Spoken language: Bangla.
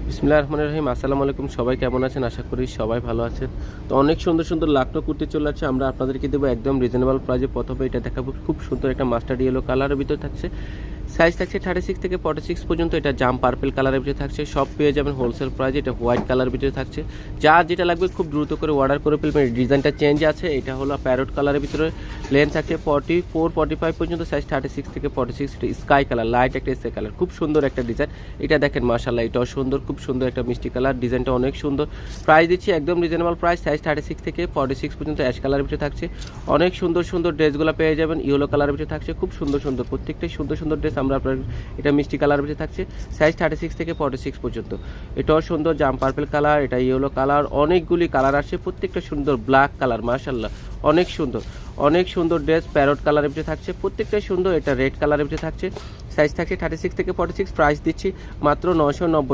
বিসমিল্লাহির রহমানির রহিম। আসসালামু আলাইকুম। সবাই কেমন আছেন? আশা করি সবাই ভালো আছেন। তো অনেক সুন্দর সুন্দর লাকনো কুর্তি চলে আসছে, আমরা আপনাদেরকে দেবো একদম রিজনেবল প্রাইসে। প্রথমে এটা দেখাবো, খুব সুন্দর একটা মাস্টার্ড ইয়েলো কালারের ভিতরে থাকছে। সাইজ থাকছে 36 থেকে 46 পর্যন্ত। এটা জাম পার্পল কালারের ভিতরে থাকছে। সব পেয়ে যাবেন হোলসেল প্রাইসে। এটা হোয়াইট কালারের ভিতরে থাকছে। যার যেটা লাগবে খুব দ্রুত করে অর্ডার করে ফেলবেন। ডিজাইনটা চেঞ্জ আছে। এটা হলো প্যারট কালারের ভিতরে, লেন্থ থাকছে 44-45 পর্যন্ত। সাইজ 36 থেকে 46। এটা স্কাই কালার, লাইট একটা স্কাই কালার, খুব সুন্দর একটা ডিজাইন। এটা দেখেন মাশাআল্লাহ, এটাও সুন্দর, খুব সুন্দর একটা মিষ্টি কালার। ডিজাইনটা অনেক সুন্দর। প্রাইস দিচ্ছি একদম রিজনেবল প্রাইস। সাইজ 36 থেকে 46 পর্যন্ত। অ্যাশ কালারের ভিতরে থাকছে। অনেক সুন্দর সুন্দর ড্রেসগুলো পেয়ে যাবেন। ইয়েলো কালারের ভিতরে থাকছে, খুব সুন্দর সুন্দর, প্রত্যেকটাই সুন্দর সুন্দর ড্রেস আমরা আপনার। এটা মিষ্টি কালারের ভিতরে থাকছে। সাইজ 36 থেকে 46 পর্যন্ত। এটাও সুন্দর জাম পার্পল কালার, এটা ইয়েলো কালার, অনেকগুলি কালার আসছে, প্রত্যেকটা সুন্দর। ব্ল্যাক কালার, মাশাআল্লাহ অনেক সুন্দর, অনেক সুন্দর ড্রেস। প্যারট কালারের ভিতরে থাকছে, প্রত্যেকটাই সুন্দর। এটা রেড কালারের ভিতরে থাকছে। সাইজ থাকছে 36 থেকে 46। প্রাইস দিচ্ছি মাত্র 990।